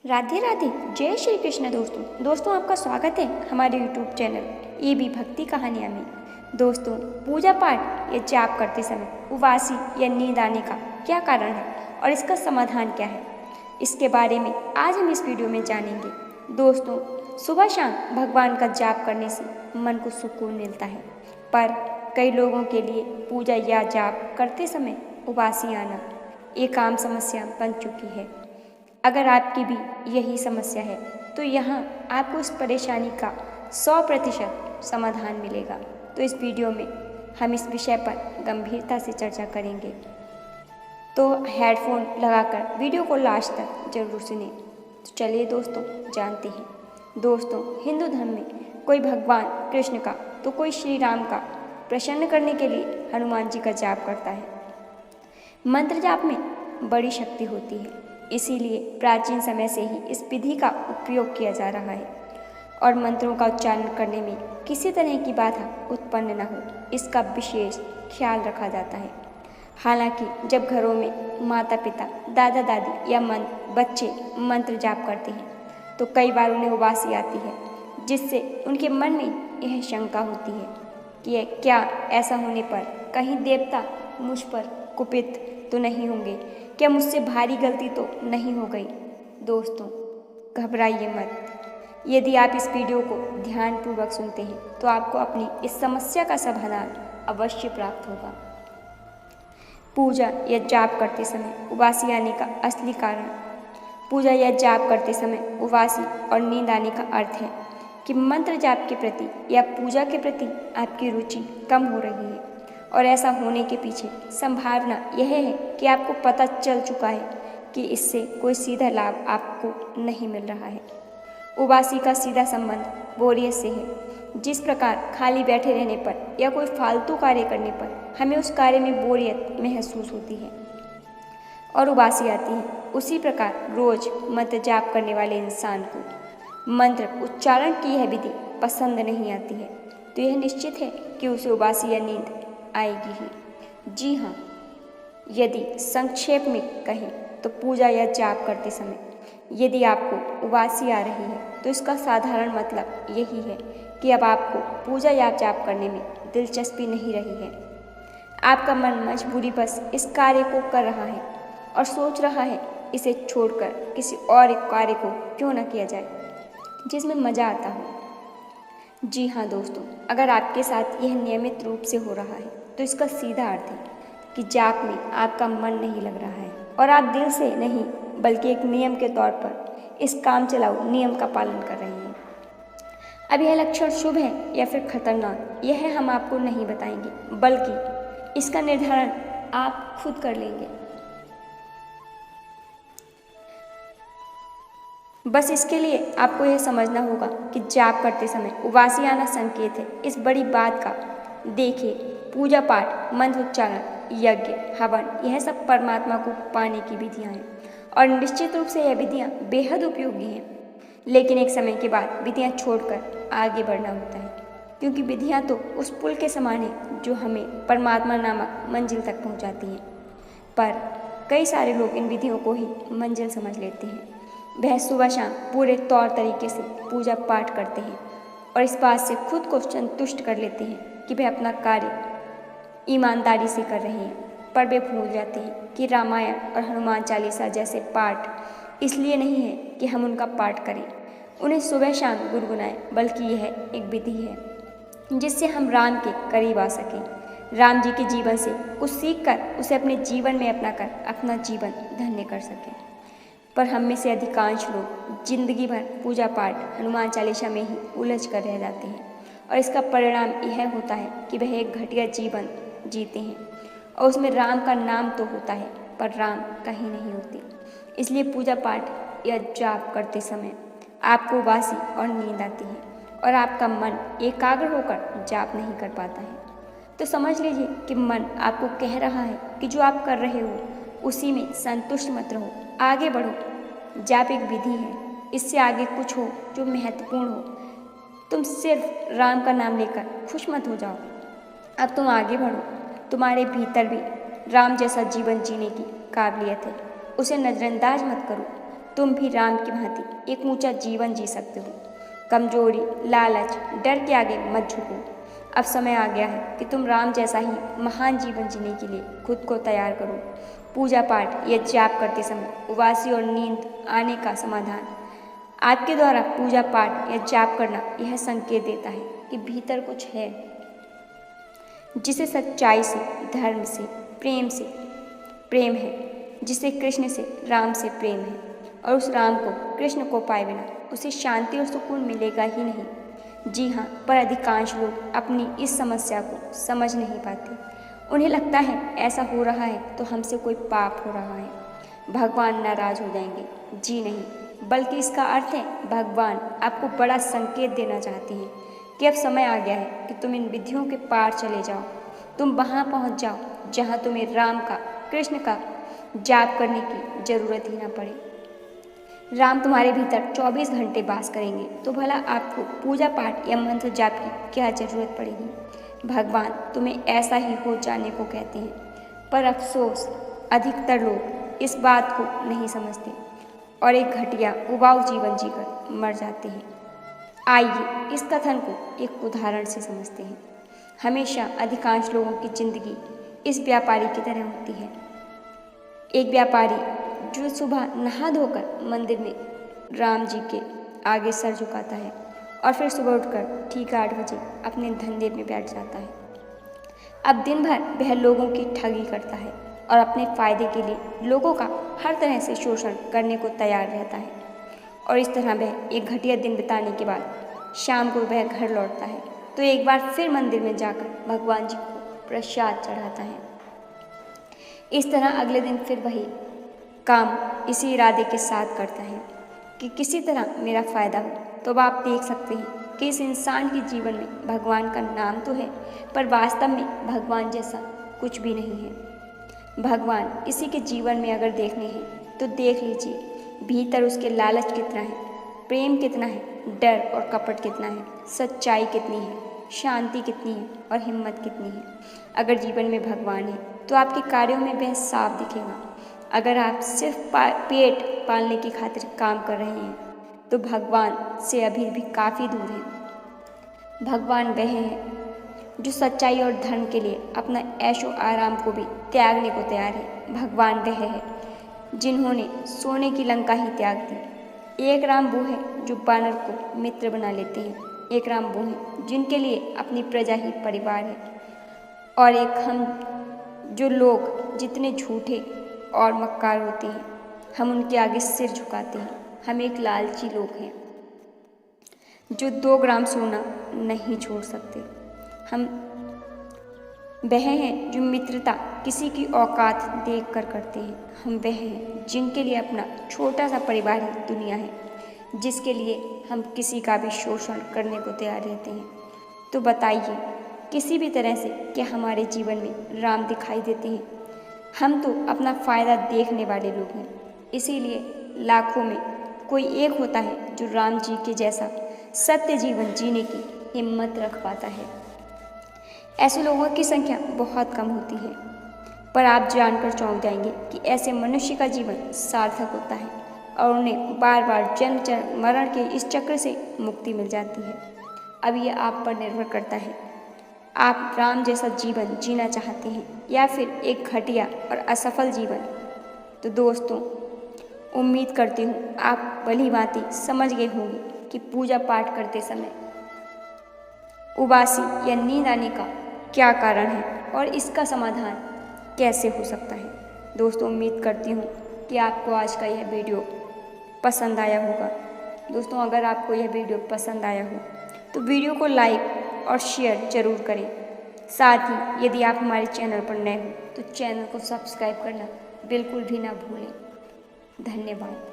राधे राधे। जय श्री कृष्ण। दोस्तों आपका स्वागत है हमारे YouTube चैनल ये भी भक्ति कहानियाँ में। दोस्तों, पूजा पाठ या जाप करते समय उबासी या नींद आने का क्या कारण है और इसका समाधान क्या है, इसके बारे में आज हम इस वीडियो में जानेंगे। दोस्तों, सुबह शाम भगवान का जाप करने से मन को सुकून मिलता है, पर कई लोगों के लिए पूजा या जाप करते समय उबासी आना एक आम समस्या बन चुकी है। अगर आपकी भी यही समस्या है तो यहाँ आपको इस परेशानी का 100% समाधान मिलेगा। तो इस वीडियो में हम इस विषय पर गंभीरता से चर्चा करेंगे, तो हेडफोन लगाकर वीडियो को लास्ट तक जरूर सुनें। तो चलिए दोस्तों जानते हैं। दोस्तों, हिंदू धर्म में कोई भगवान कृष्ण का तो कोई श्री राम का प्रसन्न करने के लिए हनुमान जी का जाप करता है। मंत्र जाप में बड़ी शक्ति होती है, इसीलिए प्राचीन समय से ही इस विधि का उपयोग किया जा रहा है और मंत्रों का उच्चारण करने में किसी तरह की बाधा उत्पन्न न हो, इसका विशेष ख्याल रखा जाता है। हालांकि जब घरों में माता पिता, दादा दादी या बच्चे मंत्र जाप करते हैं तो कई बार उन्हें उबासी आती है, जिससे उनके मन में यह शंका होती है कि क्या ऐसा होने पर कहीं देवता मुझ पर कुपित तो नहीं होंगे, क्या मुझसे भारी गलती तो नहीं हो गई। दोस्तों, घबराइए मत। यदि आप इस वीडियो को ध्यानपूर्वक सुनते हैं तो आपको अपनी इस समस्या का समाधान अवश्य प्राप्त होगा। पूजा या जाप करते समय उबासी आने का असली कारण। पूजा या जाप करते समय उबासी और नींद आने का अर्थ है कि मंत्र जाप के प्रति या पूजा के प्रति आपकी रुचि कम हो रही है, और ऐसा होने के पीछे संभावना यह है कि आपको पता चल चुका है कि इससे कोई सीधा लाभ आपको नहीं मिल रहा है। उबासी का सीधा संबंध बोरियत से है। जिस प्रकार खाली बैठे रहने पर या कोई फालतू कार्य करने पर हमें उस कार्य में बोरियत महसूस होती है और उबासी आती है, उसी प्रकार रोज मंत्र जाप करने वाले इंसान को मंत्र उच्चारण की यह विधि पसंद नहीं आती है, तो यह निश्चित है कि उसे उबासी या नींद आएगी ही। जी हाँ, यदि संक्षेप में कहें तो पूजा या जाप करते समय यदि आपको उबासी आ रही है तो इसका साधारण मतलब यही है कि अब आपको पूजा या जाप करने में दिलचस्पी नहीं रही है। आपका मन मजबूरी बस इस कार्य को कर रहा है और सोच रहा है इसे छोड़कर किसी और एक कार्य को क्यों न किया जाए जिसमें मज़ा आता हो। जी हाँ दोस्तों, अगर आपके साथ यह नियमित रूप से हो रहा है तो इसका सीधा अर्थ है कि जाप में आपका मन नहीं लग रहा है और आप दिल से नहीं बल्कि एक नियम के तौर पर इस काम चलाऊ नियम का पालन कर रहे हैं। अब यह लक्षण शुभ है या फिर खतरनाक, यह हम आपको नहीं बताएंगे, बल्कि इसका निर्धारण आप खुद कर लेंगे। बस इसके लिए आपको यह समझना होगा कि जाप करते समय उबासी आना संकेत है इस बड़ी बात का। देखिए, पूजा पाठ, मंत्र उच्चारण, यज्ञ, हवन, यह सब परमात्मा को पाने की विधियां हैं और निश्चित रूप से यह विधियां बेहद उपयोगी हैं। लेकिन एक समय के बाद विधियां छोड़कर आगे बढ़ना होता है, क्योंकि विधियां तो उस पुल के समान है जो हमें परमात्मा नामक मंजिल तक पहुंचाती हैं। पर कई सारे लोग इन विधियों को ही मंजिल समझ लेते हैं। वह सुबह शाम पूरे तौर तरीके से पूजा पाठ करते हैं और इस बात से खुद को संतुष्ट कर लेते हैं कि वह अपना कार्य ईमानदारी से कर रहे हैं, पर वे भूल जाते हैं कि रामायण और हनुमान चालीसा जैसे पाठ इसलिए नहीं है कि हम उनका पाठ करें, उन्हें सुबह शाम गुनगुनाएं, बल्कि यह एक विधि है जिससे हम राम के करीब आ सकें, राम जी के जीवन से कुछ सीखकर उसे अपने जीवन में अपनाकर अपना जीवन धन्य कर सकें। पर हम में से अधिकांश लोग जिंदगी भर पूजा पाठ, हनुमान चालीसा में ही उलझ कर रह जाते हैं और इसका परिणाम यह होता है कि वह एक घटिया जीवन जीते हैं और उसमें राम का नाम तो होता है पर राम कहीं नहीं होते। इसलिए पूजा पाठ या जाप करते समय आपको उबासी और नींद आती है और आपका मन एकाग्र होकर जाप नहीं कर पाता है। तो समझ लीजिए कि मन आपको कह रहा है कि जो आप कर रहे हो उसी में संतुष्ट मत रहो, आगे बढ़ो। जाप एक विधि है, इससे आगे कुछ हो जो महत्वपूर्ण हो। तुम सिर्फ राम का नाम लेकर खुश मत हो जाओ, अब तुम आगे बढ़ो। तुम्हारे भीतर भी राम जैसा जीवन जीने की काबिलियत है, उसे नज़रअंदाज मत करो। तुम भी राम की भांति एक ऊंचा जीवन जी सकते हो। कमजोरी, लालच, डर के आगे मत झुको। अब समय आ गया है कि तुम राम जैसा ही महान जीवन जीने के लिए खुद को तैयार करो। पूजा पाठ या जाप करते समय उबासी और नींद आने का समाधान। आपके द्वारा पूजा पाठ या जाप करना यह संकेत देता है कि भीतर कुछ है जिसे सच्चाई से, धर्म से, प्रेम है, जिसे कृष्ण से, राम से प्रेम है। और उस राम को, कृष्ण को पाए बिना उसे शांति और सुकून मिलेगा ही नहीं। जी हाँ, पर अधिकांश लोग अपनी इस समस्या को समझ नहीं पाते। उन्हें लगता है ऐसा हो रहा है तो हमसे कोई पाप हो रहा है, भगवान नाराज हो जाएंगे। जी नहीं, बल्कि इसका अर्थ है भगवान आपको बड़ा संकेत देना चाहते हैं कि अब समय आ गया है कि तुम इन विधियों के पार चले जाओ। तुम वहाँ पहुँच जाओ जहाँ तुम्हें राम का, कृष्ण का जाप करने की जरूरत ही ना पड़े। राम तुम्हारे भीतर 24 घंटे वास करेंगे तो भला आपको पूजा पाठ या मंत्र जाप की क्या जरूरत पड़ेगी। भगवान तुम्हें ऐसा ही हो जाने को कहते हैं, पर अफसोस अधिकतर लोग इस बात को नहीं समझते और एक घटिया उबाऊ जीवन जीकर मर जाते हैं। आइए इस कथन को एक उदाहरण से समझते हैं। हमेशा अधिकांश लोगों की जिंदगी इस व्यापारी की तरह होती है। एक व्यापारी जो सुबह नहा धोकर मंदिर में राम जी के आगे सर झुकाता है और फिर सुबह उठकर ठीक 8 बजे अपने धंधे में बैठ जाता है। अब दिन भर वह लोगों की ठगी करता है और अपने फायदे के लिए लोगों का हर तरह से शोषण करने को तैयार रहता है। और इस तरह वह एक घटिया दिन बिताने के बाद शाम को वह घर लौटता है तो एक बार फिर मंदिर में जाकर भगवान जी को प्रसाद चढ़ाता है। इस तरह अगले दिन फिर वही काम इसी इरादे के साथ करता है कि किसी तरह मेरा फायदा हो। तो आप देख सकते हैं कि इस इंसान के जीवन में भगवान का नाम तो है, पर वास्तव में भगवान जैसा कुछ भी नहीं है। भगवान इसी के जीवन में अगर देखने हैं तो देख लीजिए, भीतर उसके लालच कितना है, प्रेम कितना है, डर और कपट कितना है, सच्चाई कितनी है, शांति कितनी है और हिम्मत कितनी है। अगर जीवन में भगवान है तो आपके कार्यों में वह साफ दिखेगा। अगर आप सिर्फ पेट पालने की खातिर काम कर रहे हैं तो भगवान से अभी भी काफ़ी दूर हैं। भगवान वह है जो सच्चाई और धर्म के लिए अपना ऐशो आराम को भी त्यागने को तैयार है। भगवान वह है जिन्होंने सोने की लंका ही त्याग दी। एक राम वो है जो बानर को मित्र बना लेते हैं। एक राम वो है जिनके लिए अपनी प्रजा ही परिवार है। और एक हम जो लोग जितने झूठे और मक्कार होते हैं, हम उनके आगे सिर झुकाते हैं। हम एक लालची लोग हैं जो 2 ग्राम सोना नहीं छोड़ सकते। हम वह हैं जो मित्रता किसी की औकात देख कर करते हैं। हम वह हैं जिनके लिए अपना छोटा सा परिवार ही दुनिया है, जिसके लिए हम किसी का भी शोषण करने को तैयार रहते हैं। तो बताइए, किसी भी तरह से क्या हमारे जीवन में राम दिखाई देते हैं? हम तो अपना फ़ायदा देखने वाले लोग हैं। इसीलिए लाखों में कोई एक होता है जो राम जी के जैसा सत्य जीवन जीने की हिम्मत रख पाता है। ऐसे लोगों की संख्या बहुत कम होती है, पर आप जानकर चौंक जाएंगे कि ऐसे मनुष्य का जीवन सार्थक होता है और उन्हें बार बार जन्म मरण के इस चक्र से मुक्ति मिल जाती है। अब ये आप पर निर्भर करता है, आप राम जैसा जीवन जीना चाहते हैं या फिर एक घटिया और असफल जीवन। तो दोस्तों, उम्मीद करती हूँ आप भली भांति समझ गए होंगे कि पूजा पाठ करते समय उबासी या नींद आने का क्या कारण है और इसका समाधान कैसे हो सकता है। दोस्तों, उम्मीद करती हूँ कि आपको आज का यह वीडियो पसंद आया होगा। दोस्तों, अगर आपको यह वीडियो पसंद आया हो तो वीडियो को लाइक और शेयर ज़रूर करें। साथ ही यदि आप हमारे चैनल पर नए हो तो चैनल को सब्सक्राइब करना बिल्कुल भी ना भूलें। धन्यवाद।